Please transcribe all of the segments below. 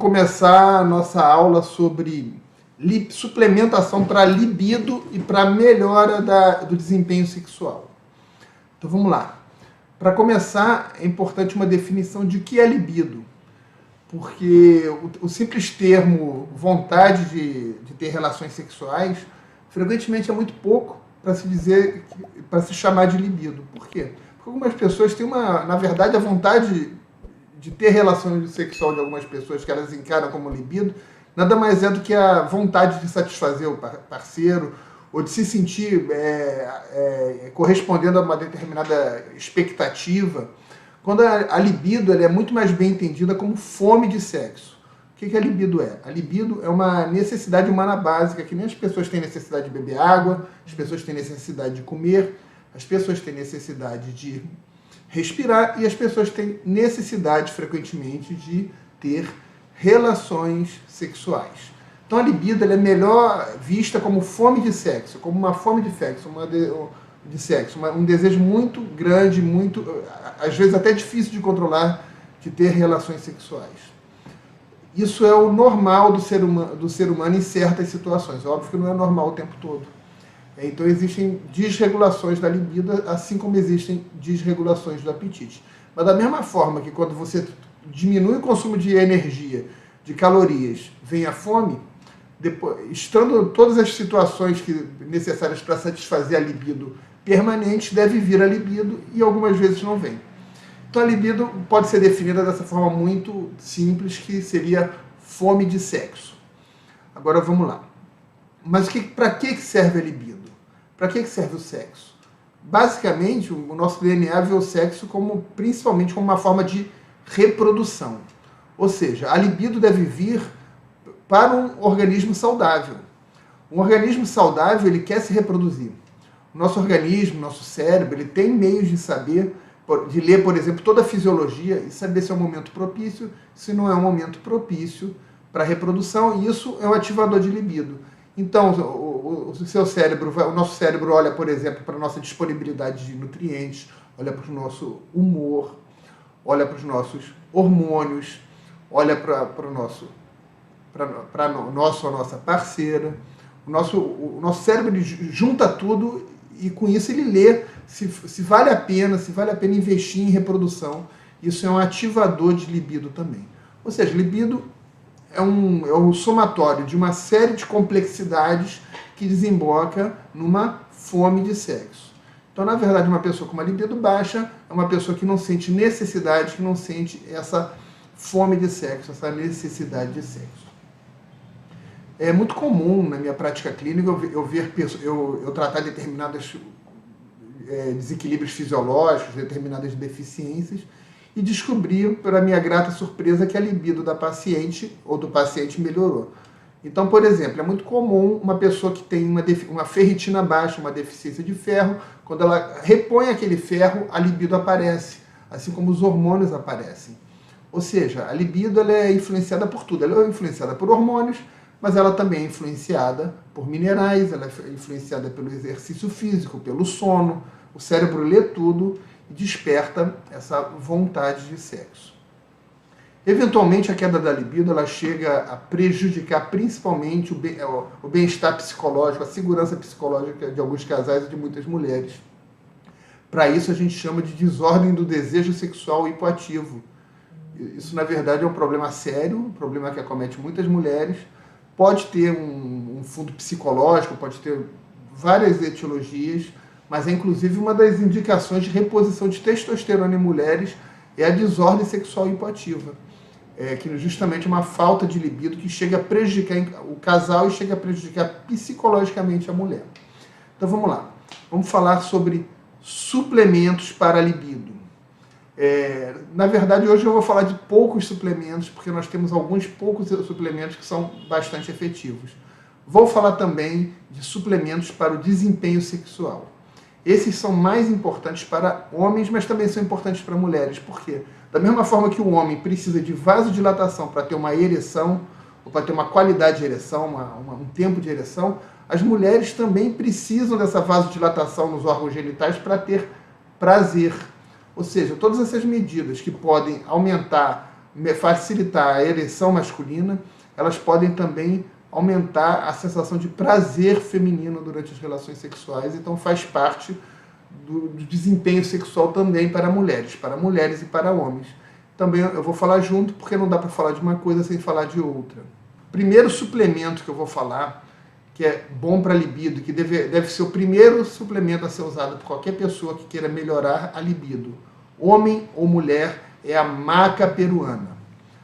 começar a nossa aula sobre suplementação para libido e para melhora do desempenho sexual. Então vamos lá. Para começar, é importante uma definição de o que é libido, porque o simples termo vontade de ter relações sexuais frequentemente é muito pouco para se dizer, para se chamar de libido. Por quê? Porque algumas pessoas têm na verdade, a vontade de ter relação sexual de algumas pessoas que elas encaram como libido, nada mais é do que a vontade de satisfazer o parceiro ou de se sentir correspondendo a uma determinada expectativa, quando a libido ela é muito mais bem entendida como fome de sexo. O que a libido é? A libido é uma necessidade humana básica, que nem as pessoas têm necessidade de beber água, as pessoas têm necessidade de comer, as pessoas têm necessidade de respirar e as pessoas têm necessidade, frequentemente, de ter relações sexuais. Então a libido ela é melhor vista como fome de sexo, como uma fome de sexo, um desejo muito grande, às vezes até difícil de controlar, de ter relações sexuais. Isso é o normal do ser humano em certas situações. Óbvio que não é normal o tempo todo. Então existem desregulações da libido, assim como existem desregulações do apetite. Mas da mesma forma que quando você diminui o consumo de energia, de calorias, vem a fome, estando todas as situações necessárias para satisfazer a libido permanente, deve vir a libido e algumas vezes não vem. Então a libido pode ser definida dessa forma muito simples, que seria fome de sexo. Agora vamos lá. Mas para que serve a libido? Para que serve o sexo? Basicamente, o nosso DNA vê o sexo principalmente como uma forma de reprodução. Ou seja, a libido deve vir para um organismo saudável. Um organismo saudável, ele quer se reproduzir. O nosso organismo, nosso cérebro, ele tem meios de ler, por exemplo, toda a fisiologia e saber se é um momento propício, se não é um momento propício para a reprodução, e isso é um ativador de libido. Então, o nosso cérebro olha, por exemplo, para a nossa disponibilidade de nutrientes, olha para o nosso humor, olha para os nossos hormônios, olha para a nossa parceira. O nosso cérebro junta tudo e com isso ele lê se vale a pena investir em reprodução. Isso é um ativador de libido também. Ou seja, libido é um somatório de uma série de complexidades que desemboca numa fome de sexo. Então, na verdade, uma pessoa com uma libido baixa é uma pessoa que não sente necessidade, que não sente essa fome de sexo, essa necessidade de sexo. É muito comum na minha prática clínica eu tratar determinados desequilíbrios fisiológicos, determinadas deficiências, e descobri, para minha grata surpresa, que a libido da paciente ou do paciente melhorou. Então, por exemplo, é muito comum uma pessoa que tem uma ferritina baixa, uma deficiência de ferro, quando ela repõe aquele ferro, a libido aparece, assim como os hormônios aparecem. Ou seja, a libido ela é influenciada por tudo. Ela é influenciada por hormônios, mas ela também é influenciada por minerais, ela é influenciada pelo exercício físico, pelo sono. O cérebro lê tudo e desperta essa vontade de sexo. Eventualmente, a queda da libido ela chega a prejudicar principalmente o bem-estar psicológico, a segurança psicológica de alguns casais e de muitas mulheres. Para isso, a gente chama de desordem do desejo sexual hipoativo. Isso, na verdade, é um problema sério, um problema que acomete muitas mulheres. Pode ter um fundo psicológico, pode ter várias etiologias, mas é inclusive uma das indicações de reposição de testosterona em mulheres é a desordem sexual hipoativa, que justamente é uma falta de libido que chega a prejudicar o casal e chega a prejudicar psicologicamente a mulher. Então vamos lá, vamos falar sobre suplementos para a libido. Na verdade, hoje eu vou falar de poucos suplementos, porque nós temos alguns poucos suplementos que são bastante efetivos. Vou falar também de suplementos para o desempenho sexual. Esses são mais importantes para homens, mas também são importantes para mulheres. Por quê? Da mesma forma que o homem precisa de vasodilatação para ter uma ereção, ou para ter uma qualidade de ereção, um tempo de ereção, as mulheres também precisam dessa vasodilatação nos órgãos genitais para ter prazer. Ou seja, todas essas medidas que podem aumentar facilitar a ereção masculina, elas podem também aumentar a sensação de prazer feminino durante as relações sexuais, então faz parte do desempenho sexual também para mulheres e para homens. Também eu vou falar junto, porque não dá para falar de uma coisa sem falar de outra. Primeiro suplemento que eu vou falar, que é bom para a libido, que deve ser o primeiro suplemento a ser usado por qualquer pessoa que queira melhorar a libido, homem ou mulher, é a maca peruana.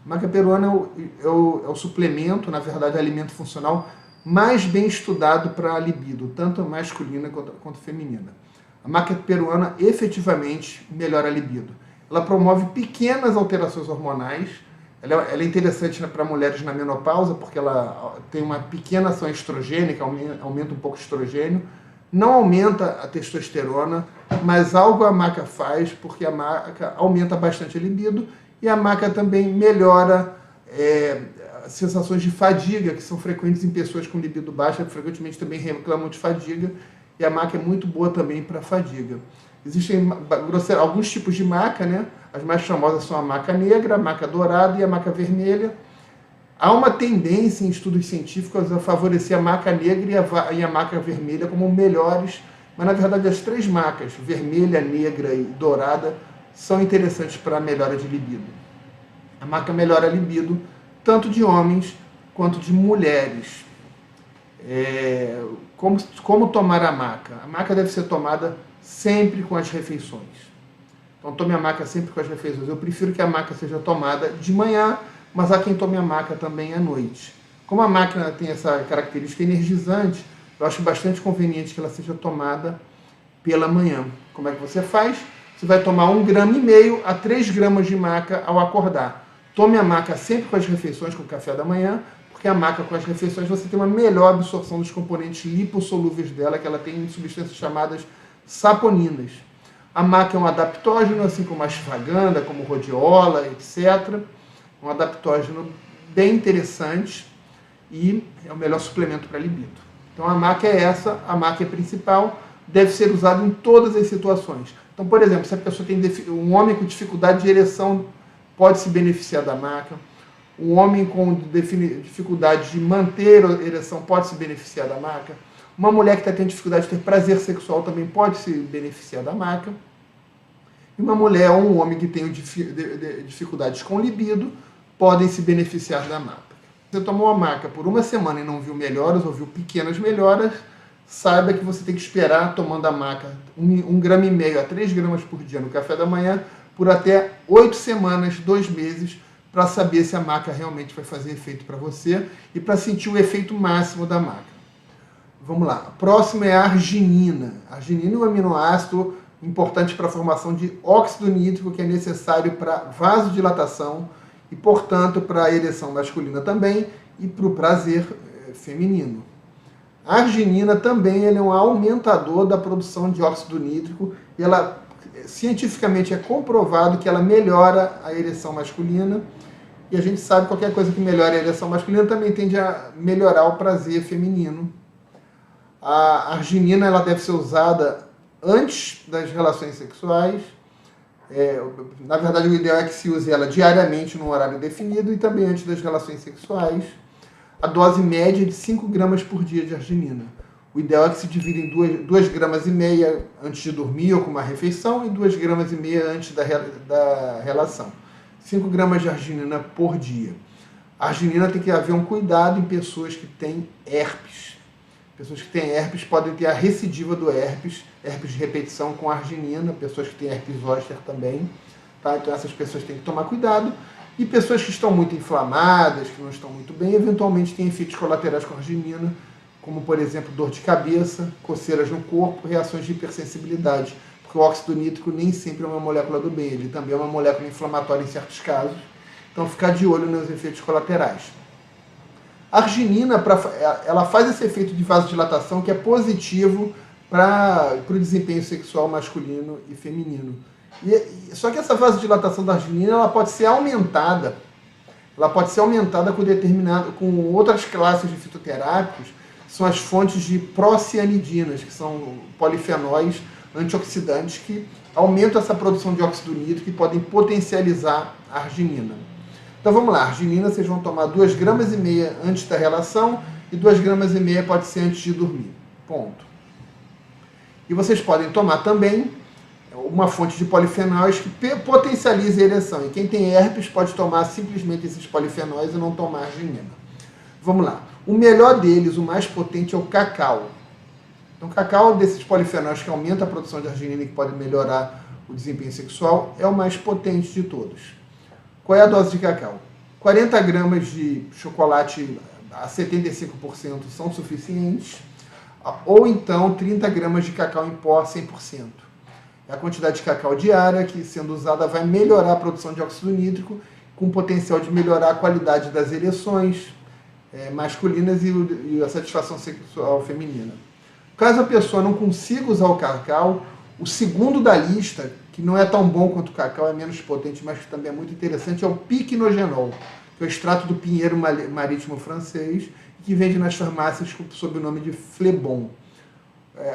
A maca peruana é o suplemento, na verdade, é o alimento funcional mais bem estudado para a libido, tanto masculina quanto feminina. A maca peruana efetivamente melhora a libido. Ela promove pequenas alterações hormonais. Ela é interessante para mulheres na menopausa, porque ela tem uma pequena ação estrogênica, aumenta um pouco o estrogênio. Não aumenta a testosterona, mas algo a maca faz, porque a maca aumenta bastante a libido, e a maca também melhora sensações de fadiga, que são frequentes em pessoas com libido baixa, frequentemente também reclamam de fadiga, e a maca é muito boa também para fadiga. Existem alguns tipos de maca, né? As mais famosas são a maca negra, a maca dourada e a maca vermelha. Há uma tendência em estudos científicos a favorecer a maca negra e a maca vermelha como melhores, mas na verdade as três macas, vermelha, negra e dourada, são interessantes para a melhora de libido. A maca melhora a libido tanto de homens quanto de mulheres. Como tomar a maca? A maca deve ser tomada sempre com as refeições. Então tome a maca sempre com as refeições. Eu prefiro que a maca seja tomada de manhã, mas há quem tome a maca também à noite. Como a máquina tem essa característica energizante, eu acho bastante conveniente que ela seja tomada pela manhã. Como é que você faz? Você vai tomar 1,5 gramas a 3 gramas de maca ao acordar. Tome a maca sempre com as refeições, com o café da manhã, porque a maca com as refeições você tem uma melhor absorção dos componentes lipossolúveis dela, que ela tem substâncias chamadas saponinas. A maca é um adaptógeno, assim como a ashwagandha, como rhodiola, etc. Um adaptógeno bem interessante e é o melhor suplemento para libido. Então a maca é essa, a maca é principal, deve ser usada em todas as situações. Então, por exemplo, se a pessoa tem um homem com dificuldade de ereção, pode se beneficiar da maca. Um homem com dificuldade de manter a ereção pode se beneficiar da maca. Uma mulher que está tendo dificuldade de ter prazer sexual também pode se beneficiar da maca. E uma mulher ou um homem que tem dificuldades com libido podem se beneficiar da maca. Se você tomou a maca por uma semana e não viu melhoras ou viu pequenas melhoras, saiba que você tem que esperar tomando a maca 1,5 gramas a 3 gramas por dia no café da manhã por até 8 semanas, 2 meses, para saber se a maca realmente vai fazer efeito para você e para sentir o efeito máximo da maca. Vamos lá. A próxima é a arginina. A arginina é um aminoácido importante para a formação de óxido nítrico, que é necessário para vasodilatação e, portanto, para a ereção masculina também e para o prazer feminino. A arginina também é um aumentador da produção de óxido nítrico e ela cientificamente é comprovado que ela melhora a ereção masculina e a gente sabe que qualquer coisa que melhora a ereção masculina também tende a melhorar o prazer feminino. A arginina ela deve ser usada antes das relações sexuais. Na verdade, o ideal é que se use ela diariamente num horário definido e também antes das relações sexuais. A dose média é de 5 gramas por dia de arginina. O ideal é que se divida em 2,5 gramas antes de dormir ou com uma refeição e 2,5 gramas antes da relação. 5 gramas de arginina por dia. A arginina tem que haver um cuidado em pessoas que têm herpes. Pessoas que têm herpes podem ter a recidiva do herpes de repetição com arginina, pessoas que têm herpes zoster também. Tá? Então essas pessoas têm que tomar cuidado. E pessoas que estão muito inflamadas, que não estão muito bem, eventualmente têm efeitos colaterais com arginina, como, por exemplo, dor de cabeça, coceiras no corpo, reações de hipersensibilidade, porque o óxido nítrico nem sempre é uma molécula do bem, ele também é uma molécula inflamatória em certos casos, então ficar de olho nos efeitos colaterais. A arginina, ela faz esse efeito de vasodilatação que é positivo para o desempenho sexual masculino e feminino. Só que essa vasodilatação da arginina ela pode ser aumentada. Ela pode ser aumentada com outras classes de fitoterápicos, que são as fontes de procianidinas, que são polifenóis antioxidantes que aumentam essa produção de óxido nítrico e podem potencializar a arginina. Então vamos lá, arginina vocês vão tomar 2,5 gramas antes da relação e 2,5 gramas pode ser antes de dormir. Ponto. E vocês podem tomar também uma fonte de polifenóis que potencialize a ereção. E quem tem herpes pode tomar simplesmente esses polifenóis e não tomar arginina. Vamos lá. O melhor deles, o mais potente, é o cacau. Então, o cacau, desses polifenóis que aumenta a produção de arginina e que pode melhorar o desempenho sexual, é o mais potente de todos. Qual é a dose de cacau? 40 gramas de chocolate a 75% são suficientes, ou então 30 gramas de cacau em pó a 100%. É a quantidade de cacau diária que, sendo usada, vai melhorar a produção de óxido nítrico, com potencial de melhorar a qualidade das ereções masculinas e a satisfação sexual feminina. Caso a pessoa não consiga usar o cacau, o segundo da lista, que não é tão bom quanto o cacau, é menos potente, mas que também é muito interessante, é o piquenogenol, que é o extrato do pinheiro marítimo francês, que vende nas farmácias sob o nome de Flebon.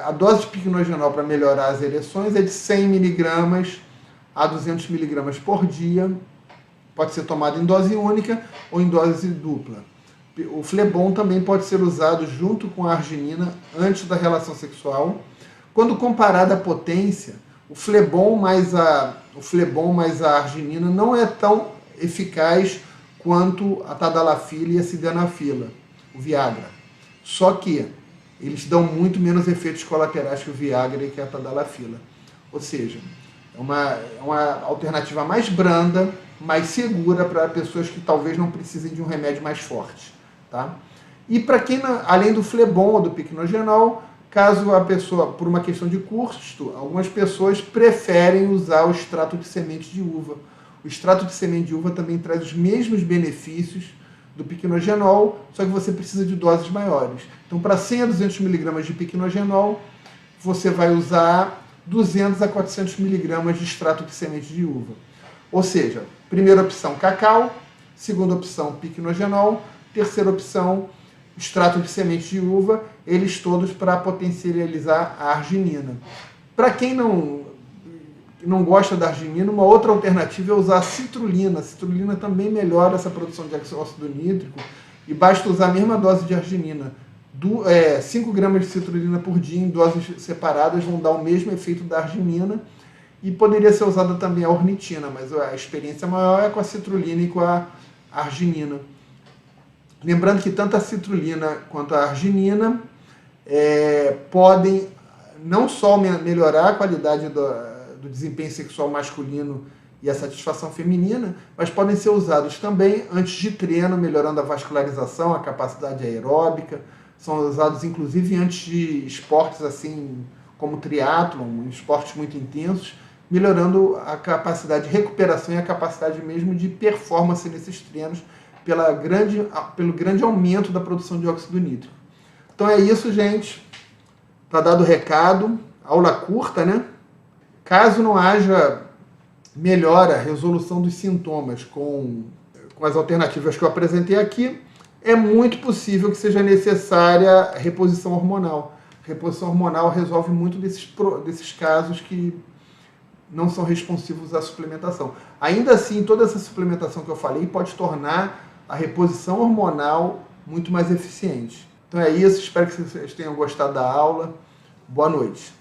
A dose de piquenogenol para melhorar as ereções é de 100 mg a 200 mg por dia. Pode ser tomado em dose única ou em dose dupla. O Flebon também pode ser usado junto com a arginina antes da relação sexual. Quando comparado à potência, o Flebon mais a arginina não é tão eficaz quanto a tadalafila e a sildenafila, o Viagra. Só que eles dão muito menos efeitos colaterais que o Viagra e que a tadalafila. Ou seja, é uma alternativa mais branda, mais segura para pessoas que talvez não precisem de um remédio mais forte. Tá? E para quem, além do Flebon ou do piquenogenol, caso a pessoa, por uma questão de custo, algumas pessoas preferem usar o extrato de semente de uva. O extrato de semente de uva também traz os mesmos benefícios do piquenogenol, só que você precisa de doses maiores. Então, para 100 a 200 mg de piquenogenol, você vai usar 200 a 400 mg de extrato de semente de uva. Ou seja, primeira opção, cacau, segunda opção, piquenogenol, terceira opção, extrato de semente de uva, eles todos para potencializar a arginina. Para quem não gosta da arginina, uma outra alternativa é usar a citrulina. A citrulina também melhora essa produção de óxido nítrico e basta usar a mesma dose de arginina. 5 gramas de citrulina por dia em doses separadas vão dar o mesmo efeito da arginina e poderia ser usada também a ornitina, mas a experiência maior é com a citrulina e com a arginina. Lembrando que tanto a citrulina quanto a arginina podem não só melhorar a qualidade do desempenho sexual masculino e a satisfação feminina, mas podem ser usados também antes de treino, melhorando a vascularização, a capacidade aeróbica. São usados inclusive antes de esportes assim como triatlon, esportes muito intensos, melhorando a capacidade de recuperação e a capacidade mesmo de performance nesses treinos, pelo grande aumento da produção de óxido nítrico. Então é isso, gente. Tá dado o recado. Aula curta, né? Caso não haja melhora, resolução dos sintomas com as alternativas que eu apresentei aqui, é muito possível que seja necessária reposição hormonal. Reposição hormonal resolve muito desses casos que não são responsivos à suplementação. Ainda assim, toda essa suplementação que eu falei pode tornar a reposição hormonal muito mais eficiente. Então é isso, espero que vocês tenham gostado da aula. Boa noite.